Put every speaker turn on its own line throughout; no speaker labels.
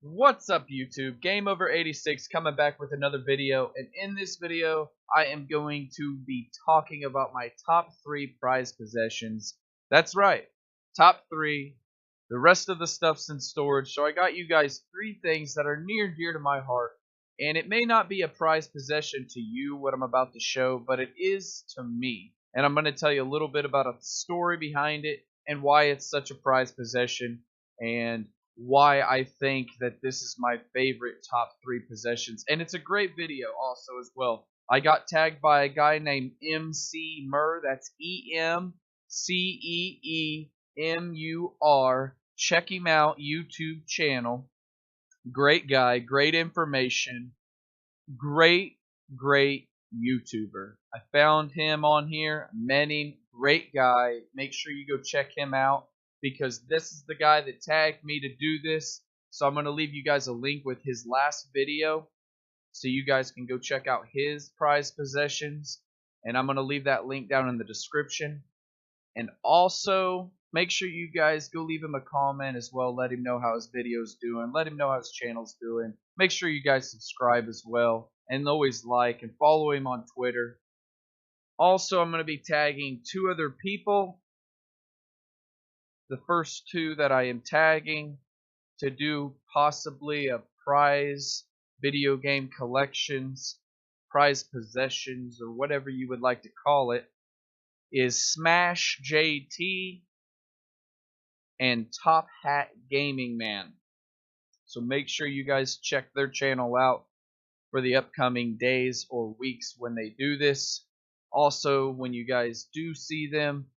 What's up, YouTube? Game Over 86 coming back with another video, and in this video I am going to be talking about my top 3 prized possessions. That's right, top 3. The rest of the stuff's in storage, so I got you guys 3 things that are near and dear to my heart, and it may not be a prized possession to you, what I'm about to show, but it is to me. And I'm going to tell you a little bit about a story behind it, and why it's such a prized possession, and why I think that this is my favorite top 3 possessions. And it's a great video also as well. I got tagged by a guy named MC Mur. That's EMCEEMUR. Check him out, YouTube channel. Great guy, great information. Great YouTuber. I found him on here, met him, great guy. Make sure you go check him out, because this is the guy that tagged me to do this. So I'm going to leave you guys a link with his last video, so you guys can go check out his prized possessions. And I'm going to leave that link down in the description. And also, make sure you guys go leave him a comment as well. Let him know how his video's doing. Let him know how his channel's doing. Make sure you guys subscribe as well. And always like and follow him on Twitter. Also, I'm going to be tagging 2 other people. The first 2 that I am tagging to do possibly a prize video game collections, prize possessions, or whatever you would like to call it, is Smash JT and Top Hat Gaming Man. So make sure you guys check their channel out for the upcoming days or weeks when they do this. Also, when you guys do see them,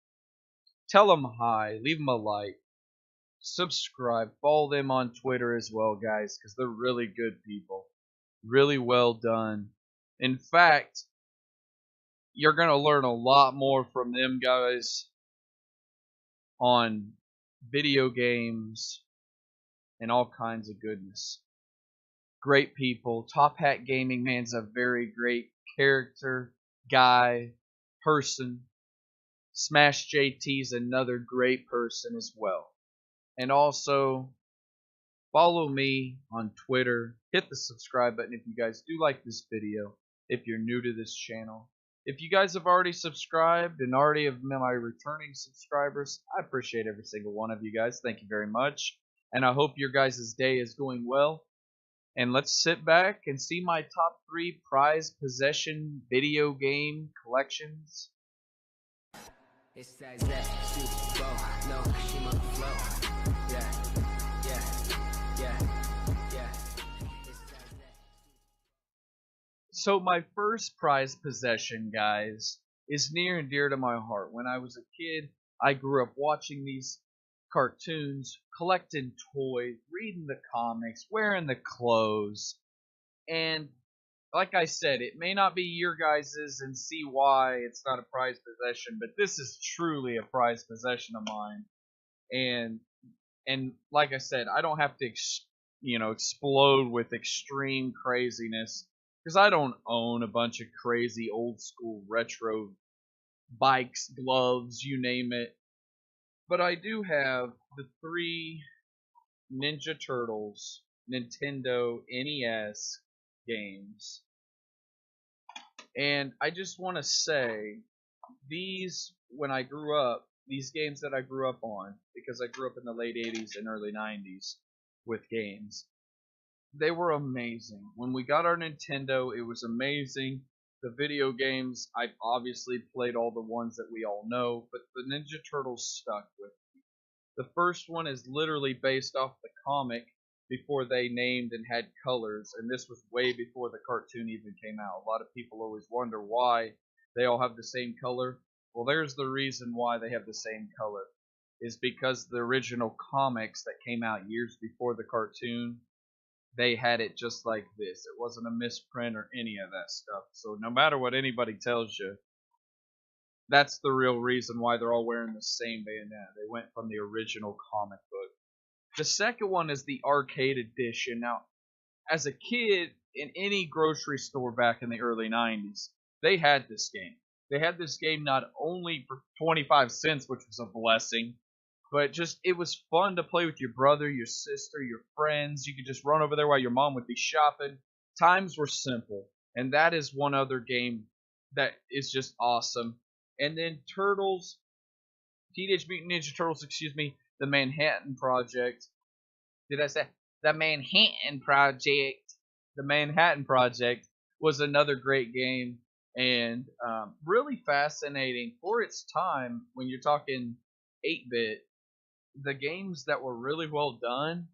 tell them hi, leave them a like, subscribe, follow them on Twitter as well, guys, because they're really good people. Really well done. In fact, you're going to learn a lot more from them guys on video games and all kinds of goodness. Great people. Top Hat Gaming Man's a very great character, guy, person. Smash JT's another great person as well. And also, follow me on Twitter. Hit the subscribe button if you guys do like this video, if you're new to this channel. If you guys have already subscribed and already have been my returning subscribers, I appreciate every single one of you guys. Thank you very much. And I hope your guys' day is going well. And let's sit back and see my top 3 prized possession video game collections.
It's that super flow, no, she must flow. Yeah.
So my first prized possession, guys, is near and dear to my heart. When I was a kid, I grew up watching these cartoons, collecting toys, reading the comics, wearing the clothes, and like I said, it may not be your guys's, and see why it's not a prized possession, but this is truly a prized possession of mine. And like I said, I don't have to explode with extreme craziness, because I don't own a bunch of crazy old school retro bikes, gloves, you name it. But I do have the 3 Ninja Turtles Nintendo NES games. And I just want to say, when I grew up, these games that I grew up on, because I grew up in the late 80s and early 90s with games, they were amazing. When we got our Nintendo, it was amazing. The video games, I've obviously played all the ones that we all know, but the Ninja Turtles stuck with me. The first one is literally based off the comic before they named and had colors, and this was way before the cartoon even came out. A lot of people always wonder why they all have the same color. Well, there's the reason why they have the same color, is because the original comics that came out years before the cartoon, they had it just like this. It wasn't a misprint or any of that stuff. So no matter what anybody tells you, that's the real reason why they're all wearing the same bandana. They went from the original comic book. The second one is the arcade edition. Now, as a kid, in any grocery store back in the early 90s, they had this game. They had this game not only for 25 cents, which was a blessing, But just it was fun to play with your brother, your sister, your friends. You could just run over there while your mom would be shopping. Times were simple, and that is one other game that is just awesome. And then Turtles, Teenage Mutant Ninja Turtles, excuse me, the Manhattan Project. Did I say the Manhattan Project? The Manhattan Project was another great game and really fascinating for its time. When you're talking 8-bit, the games that were really well done,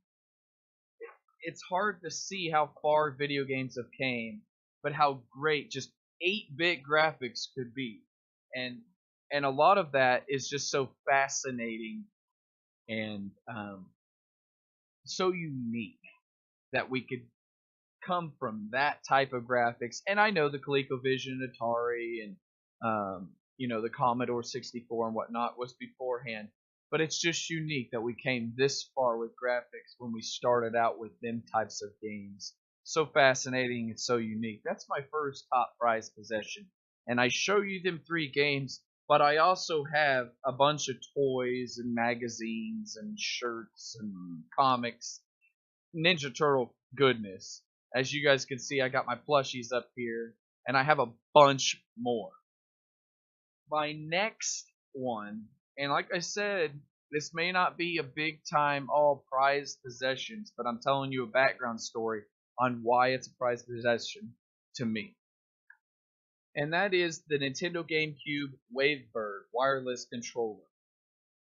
it's hard to see how far video games have came, but how great just 8-bit graphics could be. And and a lot of that is just so fascinating and so unique that we could come from that type of graphics. And I know the ColecoVision, Atari, and the Commodore 64 and whatnot was beforehand, but it's just unique that we came this far with graphics when we started out with them types of games. So fascinating and so unique. That's my first top prize possession, and I show you them 3 games. But I also have a bunch of toys and magazines and shirts and comics, Ninja Turtle goodness. As you guys can see, I got my plushies up here, and I have a bunch more. My next one, and like I said, this may not be a big time all prized possessions, but I'm telling you a background story on why it's a prized possession to me. And that is the Nintendo GameCube Wavebird wireless controller.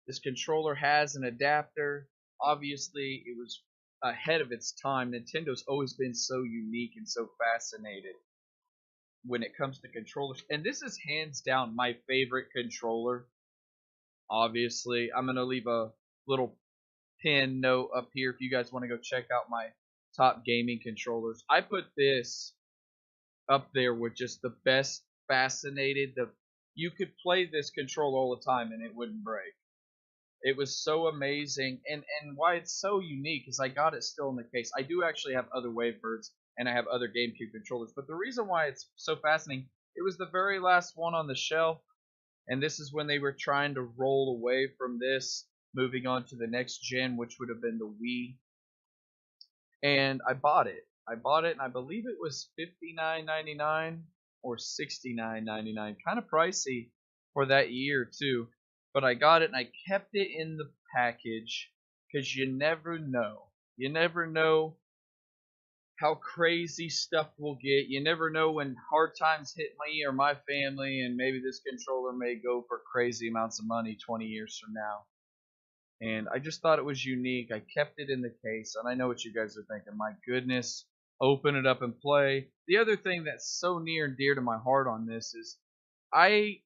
This controller has an adapter. Obviously, it was ahead of its time. Nintendo's always been so unique and so fascinated when it comes to controllers. And this is hands down my favorite controller. Obviously, I'm going to leave a little pin note up here if you guys want to go check out my top gaming controllers. I put this up there with just the best fascinated. You could play this controller all the time and it wouldn't break. It was so amazing, and why it's so unique is I got it still in the case. I do actually have other Wavebirds, and I have other GameCube controllers, but the reason why it's so fascinating, it was the very last one on the shelf, and this is when they were trying to roll away from this, moving on to the next gen, which would have been the Wii, and I bought it. I bought it, and I believe it was $59.99 or $69.99, kind of pricey for that year too. But I got it and I kept it in the package because you never know. You never know how crazy stuff will get. You never know when hard times hit me or my family, and maybe this controller may go for crazy amounts of money 20 years from now. And I just thought it was unique. I kept it in the case, and I know what you guys are thinking. My goodness, open it up and play. The other thing that's so near and dear to my heart on this is I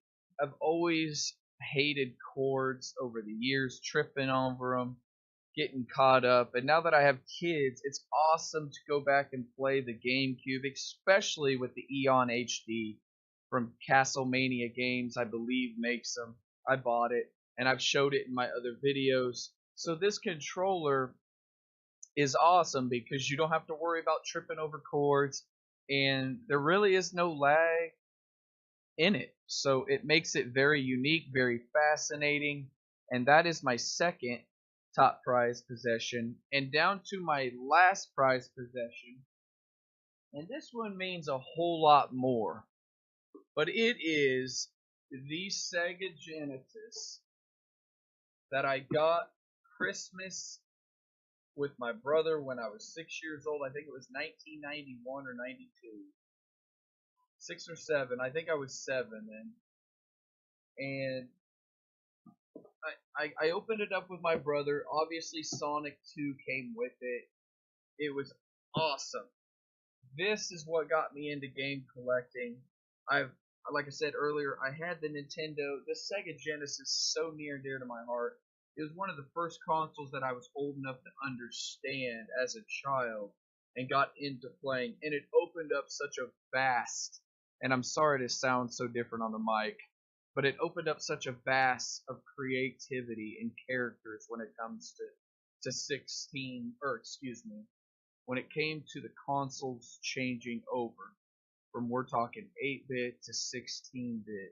have always hated cords over the years, tripping over them, getting caught up. And now that I have kids, it's awesome to go back and play the GameCube, especially with the Eon HD from Castlemania Games, I believe makes them. I bought it and I've showed it in my other videos. So this controller is awesome because you don't have to worry about tripping over cords, and there really is no lag in it. So it makes it very unique, very fascinating, and that is my second top prize possession. And down to my last prize possession, and this one means a whole lot more, but it is the Sega Genesis that I got Christmas with my brother when I was 6 years old. I think it was 1991 or 92. 6 or 7. I think I was 7 then. And I opened it up with my brother. Obviously, Sonic 2 came with it. It was awesome. This is what got me into game collecting. Like I said earlier, I had the Nintendo. The Sega Genesis is so near and dear to my heart. It was one of the first consoles that I was old enough to understand as a child and got into playing. And it opened up such a vast, and I'm sorry to sound so different on the mic, but it opened up such a vast of creativity and characters when it comes to 16, or excuse me, when it came to the consoles changing over from, we're talking 8-bit to 16-bit.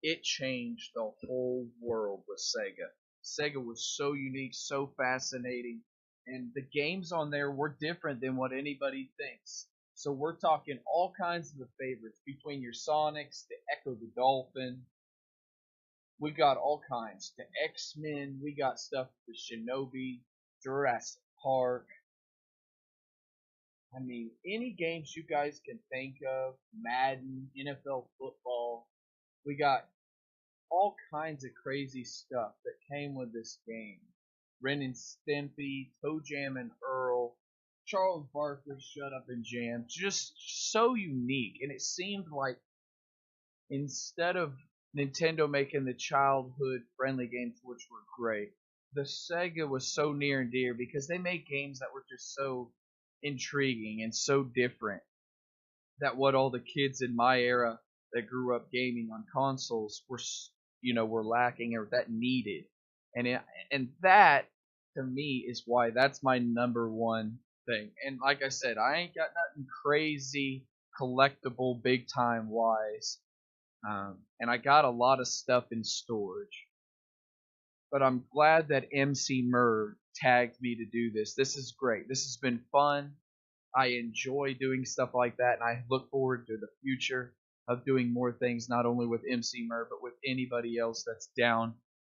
It changed the whole world with Sega. Sega was so unique, so fascinating, and the games on there were different than what anybody thinks. So we're talking all kinds of the favorites between your Sonics, the Echo the Dolphin. We got all kinds. The X-Men, we got stuff for Shinobi, Jurassic Park. I mean, any games you guys can think of, Madden, NFL football. We got all kinds of crazy stuff that came with this game. Ren and Stimpy, Toe Jam and Earl, Charles Barkley, Shut Up and Jam. Just so unique. And it seemed like instead of Nintendo making the childhood friendly games, which were great, the Sega was so near and dear because they made games that were just so intriguing and so different that what all the kids in my era that grew up gaming on consoles were lacking or that needed. And that to me is why that's my number one thing. And like I said, I ain't got nothing crazy collectible big time wise. And I got a lot of stuff in storage. But I'm glad that MC Merv tagged me to do this. This is great. This has been fun. I enjoy doing stuff like that, and I look forward to the future of doing more things, not only with MC Mer, but with anybody else that's down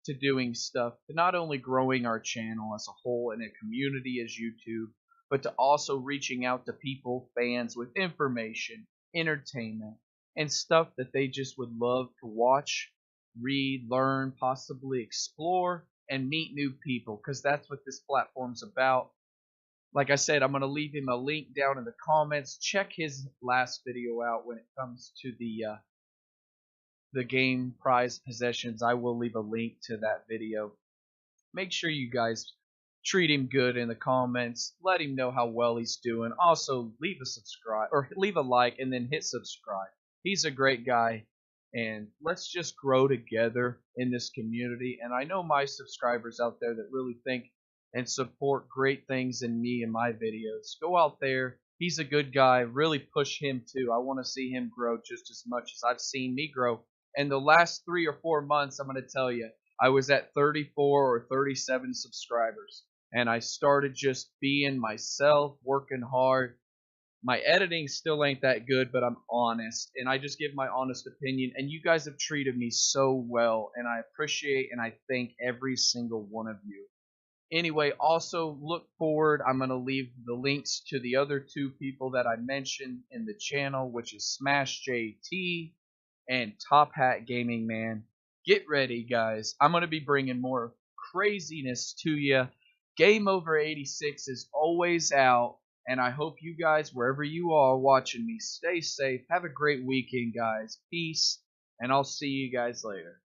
to doing stuff, to not only growing our channel as a whole and a community as YouTube, but to also reaching out to people, fans, with information, entertainment, and stuff that they just would love to watch, read, learn, possibly explore, and meet new people, because that's what this platform's about. Like I said, I'm going to leave him a link down in the comments. Check his last video out when it comes to the game prize possessions. I will leave a link to that video. Make sure you guys treat him good in the comments. Let him know how well he's doing. Also, leave a subscribe or leave a like and then hit subscribe. He's a great guy, and let's just grow together in this community. And I know my subscribers out there that really think and support great things in me and my videos. Go out there. He's a good guy. Really push him too. I want to see him grow just as much as I've seen me grow. And the last 3 or 4 months, I'm going to tell you, I was at 34 or 37 subscribers. And I started just being myself, working hard. My editing still ain't that good, but I'm honest. And I just give my honest opinion. And you guys have treated me so well. And I appreciate and I thank every single one of you. Anyway, also look forward. I'm going to leave the links to the other 2 people that I mentioned in the channel, which is Smash JT and Top Hat Gaming Man. Get ready, guys. I'm going to be bringing more craziness to you. Game Over 86 is always out, and I hope you guys, wherever you are watching me, stay safe. Have a great weekend, guys. Peace, and I'll see you guys later.